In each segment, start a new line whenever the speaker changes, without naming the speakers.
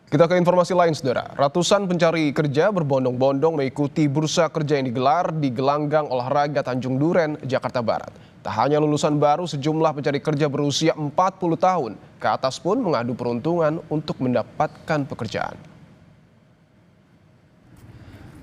Kita ke informasi lain, saudara. Ratusan pencari kerja berbondong-bondong mengikuti bursa kerja yang digelar di Gelanggang Olahraga Tanjung Duren, Jakarta Barat. Tak hanya lulusan baru, sejumlah pencari kerja berusia 40 tahun ke atas pun mengadu peruntungan untuk mendapatkan pekerjaan.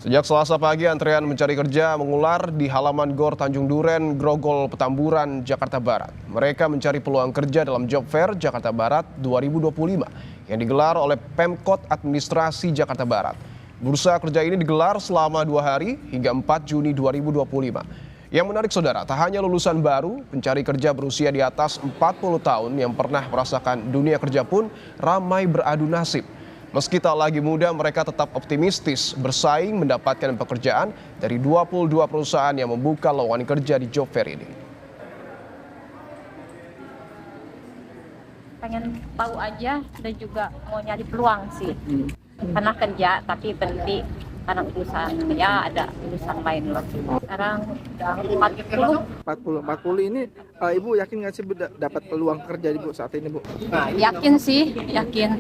Sejak Selasa pagi, antrean mencari kerja mengular di halaman Gor Tanjung Duren, Grogol, Petamburan, Jakarta Barat. Mereka mencari peluang kerja dalam Job Fair Jakarta Barat 2025 yang digelar oleh Pemkot Administrasi Jakarta Barat. Bursa kerja ini digelar selama 2 hari hingga 4 Juni 2025. Yang menarik, saudara, tak hanya lulusan baru, pencari kerja berusia di atas 40 tahun yang pernah merasakan dunia kerja pun ramai beradu nasib. Meski tak lagi muda, mereka tetap optimistis bersaing mendapatkan pekerjaan dari 22 perusahaan yang membuka lowongan kerja di Job Fair ini.
Pengen tahu aja dan juga mau nyari peluang sih. Karena kerja tapi berhenti karena urusan ya ada urusan lain loh. Sekarang udah
40 ini Ibu yakin nggak sih dapat peluang kerja Ibu saat ini, Bu?
yakin sih, yakin.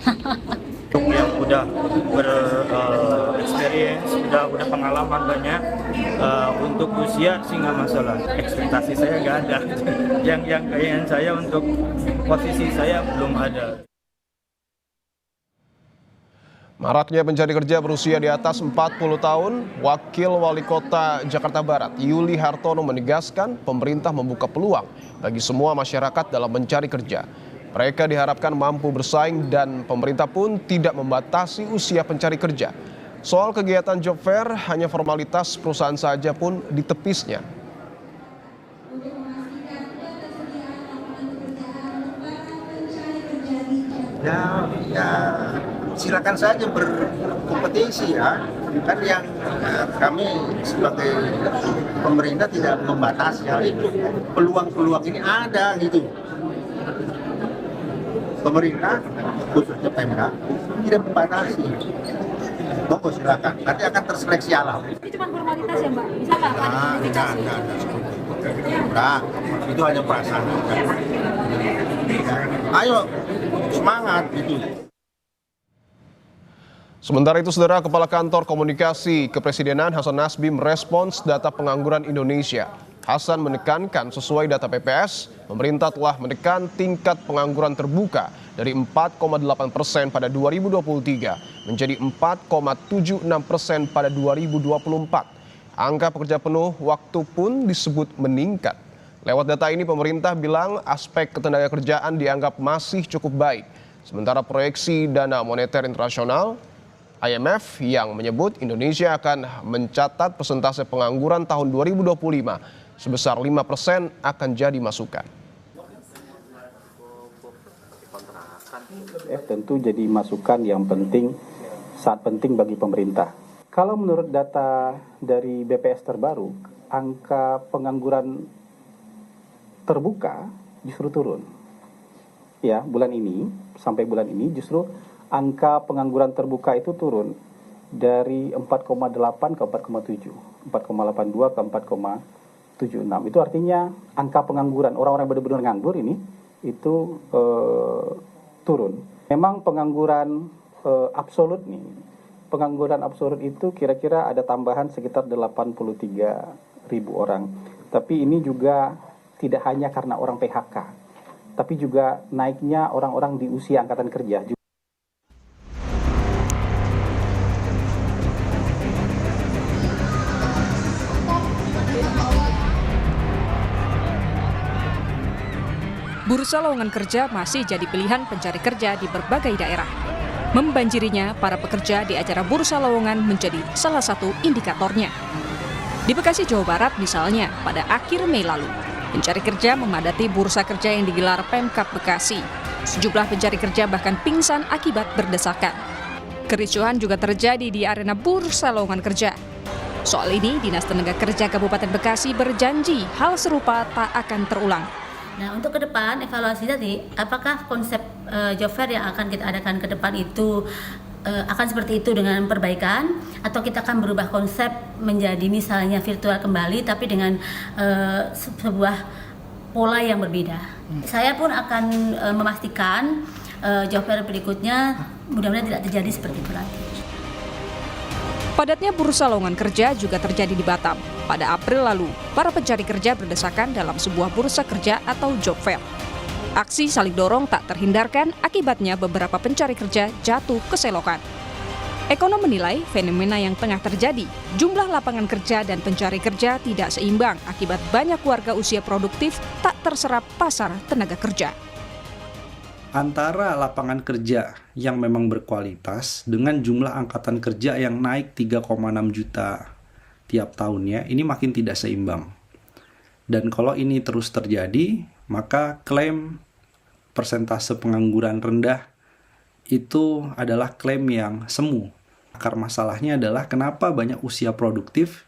Yang udah berexperience, udah pengalaman banyak, untuk usia sih nggak masalah. Ekspektasi saya nggak ada. Yang kayaknya saya untuk posisi saya belum ada.
Maraknya pencari kerja berusia di atas 40 tahun, Wakil Wali Kota Jakarta Barat, Yuli Hartono menegaskan pemerintah membuka peluang bagi semua masyarakat dalam mencari kerja. Mereka diharapkan mampu bersaing dan pemerintah pun tidak membatasi usia pencari kerja. Soal kegiatan Job Fair, hanya formalitas perusahaan saja pun ditepisnya.
Ya, silakan saja berkompetisi ya. Kan yang kami sebagai pemerintah tidak membatasi hal itu. Peluang-peluang ini ada gitu. Pemerintah khususnya Pemda tidak membatasi. Monggo silakan. Nanti akan terseleksi alam.
Itu cuma formalitas ya, Mbak? Bisa nggak?
Nah, itu hanya perasaan. Ayo semangat gitu.
Sementara itu, saudara, Kepala Kantor Komunikasi Kepresidenan Hasan Nasbi merespons data pengangguran Indonesia. Hasan menekankan sesuai data PPS, pemerintah telah menekan tingkat pengangguran terbuka dari 4,8% pada 2023 menjadi 4,76% pada 2024. Angka pekerja penuh waktu pun disebut meningkat. Lewat data ini pemerintah bilang aspek ketenaga kerjaan dianggap masih cukup baik. Sementara proyeksi Dana Moneter Internasional IMF yang menyebut Indonesia akan mencatat persentase pengangguran tahun 2025 sebesar 5% akan jadi masukan.
Tentu jadi masukan yang penting, sangat penting bagi pemerintah. Kalau menurut data dari BPS terbaru, angka pengangguran terbuka justru turun. Ya, bulan ini sampai bulan ini justru angka pengangguran terbuka itu turun dari 4,8 ke 4,7, 4,82 ke 4,76. Itu artinya angka pengangguran orang-orang yang benar-benar nganggur ini itu turun. Memang pengangguran absolut nih, pengangguran absolut itu kira-kira ada tambahan sekitar 83.000 orang. Tapi ini juga tidak hanya karena orang PHK, tapi juga naiknya orang-orang di usia angkatan kerja.
Bursa lowongan kerja masih jadi pilihan pencari kerja di berbagai daerah. Membanjirinya, para pekerja di acara bursa lowongan menjadi salah satu indikatornya. Di Bekasi, Jawa Barat misalnya, pada akhir Mei lalu, pencari kerja memadati bursa kerja yang digelar Pemkab Bekasi. Sejumlah pencari kerja bahkan pingsan akibat berdesakan. Kericuhan juga terjadi di arena bursa lowongan kerja. Soal ini, Dinas Tenaga Kerja Kabupaten Bekasi berjanji hal serupa tak akan terulang.
Nah, untuk ke depan evaluasi tadi, apakah konsep job fair yang akan kita adakan ke depan itu akan seperti itu dengan perbaikan, atau kita akan berubah konsep menjadi misalnya virtual kembali tapi dengan sebuah pola yang berbeda. Saya pun akan memastikan job fair berikutnya mudah-mudahan tidak terjadi seperti itu lagi.
Padatnya bursa lowongan kerja juga terjadi di Batam. Pada April lalu, para pencari kerja berdesakan dalam sebuah bursa kerja atau job fair. Aksi saling dorong tak terhindarkan, akibatnya beberapa pencari kerja jatuh ke selokan. Ekonom menilai fenomena yang tengah terjadi, jumlah lapangan kerja dan pencari kerja tidak seimbang akibat banyak warga usia produktif tak terserap pasar tenaga kerja.
Antara lapangan kerja yang memang berkualitas dengan jumlah angkatan kerja yang naik 3,6 juta tiap tahunnya, ini makin tidak seimbang. Dan kalau ini terus terjadi, maka klaim persentase pengangguran rendah itu adalah klaim yang semu. Akar masalahnya adalah kenapa banyak usia produktif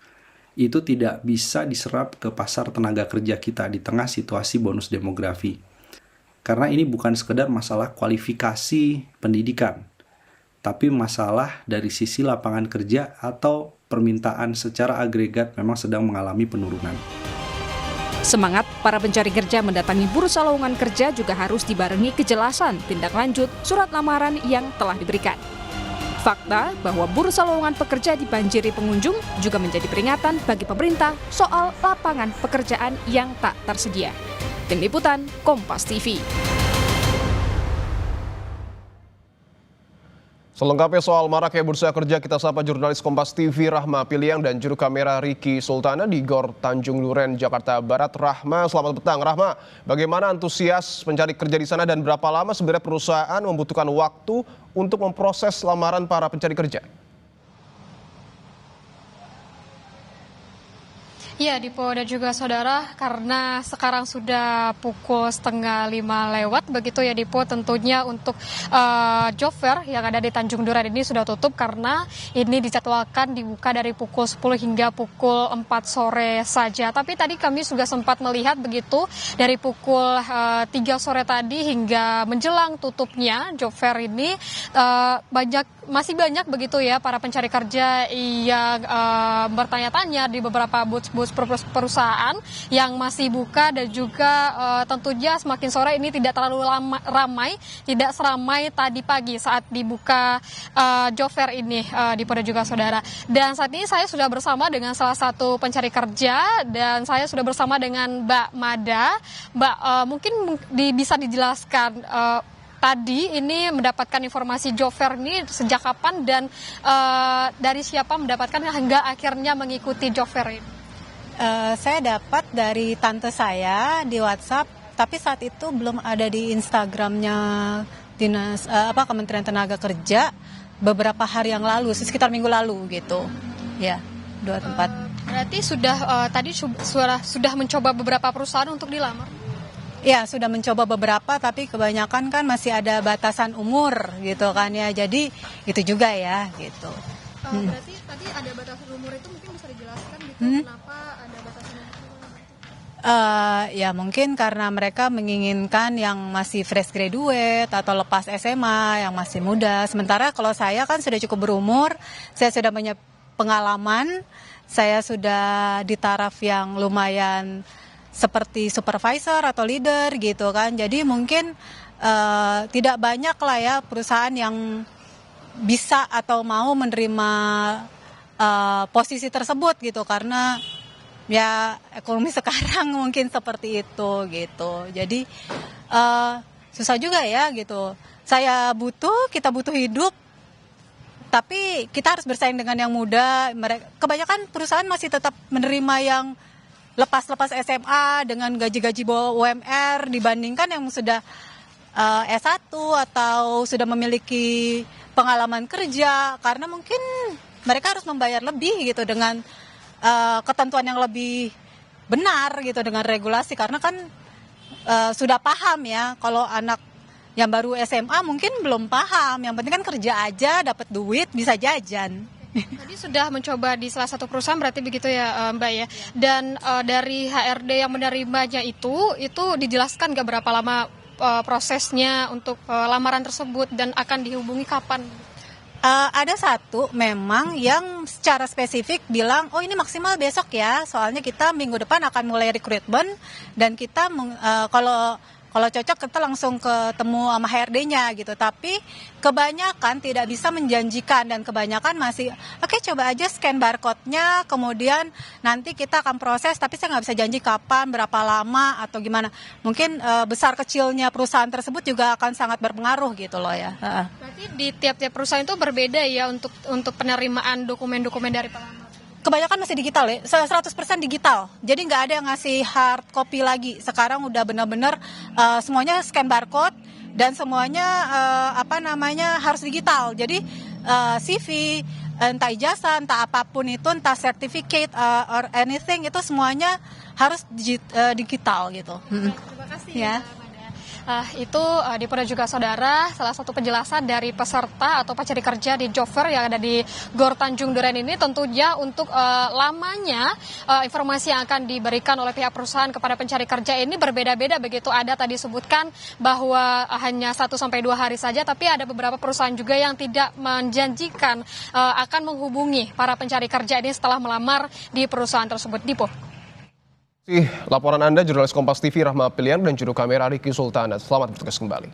itu tidak bisa diserap ke pasar tenaga kerja kita di tengah situasi bonus demografi. Karena ini bukan sekedar masalah kualifikasi pendidikan, tapi masalah dari sisi lapangan kerja atau permintaan secara agregat memang sedang mengalami penurunan.
Semangat para pencari kerja mendatangi bursa lowongan kerja juga harus dibarengi kejelasan tindak lanjut surat lamaran yang telah diberikan. Fakta bahwa bursa lowongan pekerja dibanjiri pengunjung juga menjadi peringatan bagi pemerintah soal lapangan pekerjaan yang tak tersedia. Tim Liputan, Kompas TV.
Selengkapnya soal maraknya bursa kerja, kita sapa jurnalis Kompas TV Rahma Piliang dan juru kamera Riki Sultana di Gor Tanjung Duren, Jakarta Barat. Rahma, selamat petang. Rahma, bagaimana antusias pencari kerja di sana dan berapa lama sebenarnya perusahaan membutuhkan waktu untuk memproses lamaran para pencari kerja?
Ya, Dipo dan juga saudara, karena sekarang sudah pukul 4:30 lewat, begitu ya Dipo, tentunya untuk job fair yang ada di Tanjung Duren ini sudah tutup karena ini dijadwalkan dibuka dari pukul 10 hingga pukul 4 sore saja. Tapi tadi kami juga sempat melihat begitu dari pukul 3 sore tadi hingga menjelang tutupnya job fair ini masih banyak begitu ya para pencari kerja yang bertanya-tanya di beberapa booth perusahaan yang masih buka, dan juga tentunya semakin sore ini tidak terlalu ramai, tidak seramai tadi pagi saat dibuka job fair ini di Polda juga saudara. Dan saat ini saya sudah bersama dengan salah satu pencari kerja dan saya sudah bersama dengan Mbak Mada. Mbak, mungkin bisa dijelaskan tadi ini mendapatkan informasi job fair ini sejak kapan dan dari siapa mendapatkan hingga akhirnya mengikuti job fair ini?
Saya dapat dari tante saya di WhatsApp, tapi saat itu belum ada di Instagramnya Dinas Kementerian Tenaga Kerja beberapa hari yang lalu, sekitar minggu lalu gitu. Ya, 2 tempat.
Berarti sudah mencoba beberapa perusahaan untuk dilamar?
Ya, sudah mencoba beberapa, tapi kebanyakan kan masih ada batasan umur gitu kan ya. Jadi itu juga ya gitu.
Berarti tadi ada batasan umur itu mungkin bisa dijelaskan gitu kenapa ada batasan umur?
Ya mungkin karena mereka menginginkan yang masih fresh graduate atau lepas SMA, yang masih muda. Sementara kalau saya kan sudah cukup berumur, saya sudah punya pengalaman, saya sudah di taraf yang lumayan seperti supervisor atau leader gitu kan. Jadi mungkin tidak banyak lah ya perusahaan yang bisa atau mau menerima posisi tersebut gitu, karena ya ekonomi sekarang mungkin seperti itu gitu. Jadi susah juga ya gitu. Kita butuh hidup, tapi kita harus bersaing dengan yang muda. Kebanyakan perusahaan masih tetap menerima yang lepas SMA dengan gaji-gaji bawah UMR dibandingkan yang sudah S1 atau sudah memiliki pengalaman kerja, karena mungkin mereka harus membayar lebih gitu dengan ketentuan yang lebih benar gitu, dengan regulasi, karena kan sudah paham ya. Kalau anak yang baru SMA mungkin belum paham, yang penting kan kerja aja, dapat duit, bisa jajan.
Tadi sudah mencoba di salah satu perusahaan berarti begitu ya Mbak ya. Dan dari HRD yang menerimanya itu dijelaskan nggak berapa lama prosesnya untuk lamaran tersebut dan akan dihubungi kapan?
Ada satu memang yang secara spesifik bilang, oh ini maksimal besok ya, soalnya kita minggu depan akan mulai rekrutmen dan kita kalau Kalau cocok kita langsung ketemu sama HRD-nya gitu. Tapi kebanyakan tidak bisa menjanjikan dan kebanyakan masih oke, coba aja scan barcode-nya, kemudian nanti kita akan proses, tapi saya nggak bisa janji kapan, berapa lama atau gimana. Mungkin besar kecilnya perusahaan tersebut juga akan sangat berpengaruh gitu loh ya.
Berarti di tiap-tiap perusahaan itu berbeda ya untuk penerimaan dokumen-dokumen dari pelamar?
Kebanyakan masih digital ya, 100% digital. Jadi nggak ada yang ngasih hard copy lagi. Sekarang udah benar-benar semuanya scan barcode dan semuanya harus digital. Jadi CV, entah ijazah, entah apapun itu, entah certificate or anything itu semuanya harus digital gitu.
Terima kasih
ya.
Itu Dipo dan juga saudara, salah satu penjelasan dari peserta atau pencari kerja di job fair yang ada di Gor Tanjung Duren ini. Tentunya untuk lamanya informasi yang akan diberikan oleh pihak perusahaan kepada pencari kerja ini berbeda-beda begitu. Ada tadi sebutkan bahwa hanya 1-2 hari saja, tapi ada beberapa perusahaan juga yang tidak menjanjikan akan menghubungi para pencari kerja ini setelah melamar di perusahaan tersebut. Dipo.
Laporan Anda, jurnalis Kompas TV Rahma Pilian dan juru kamera Riki Sultana. Selamat bertugas kembali.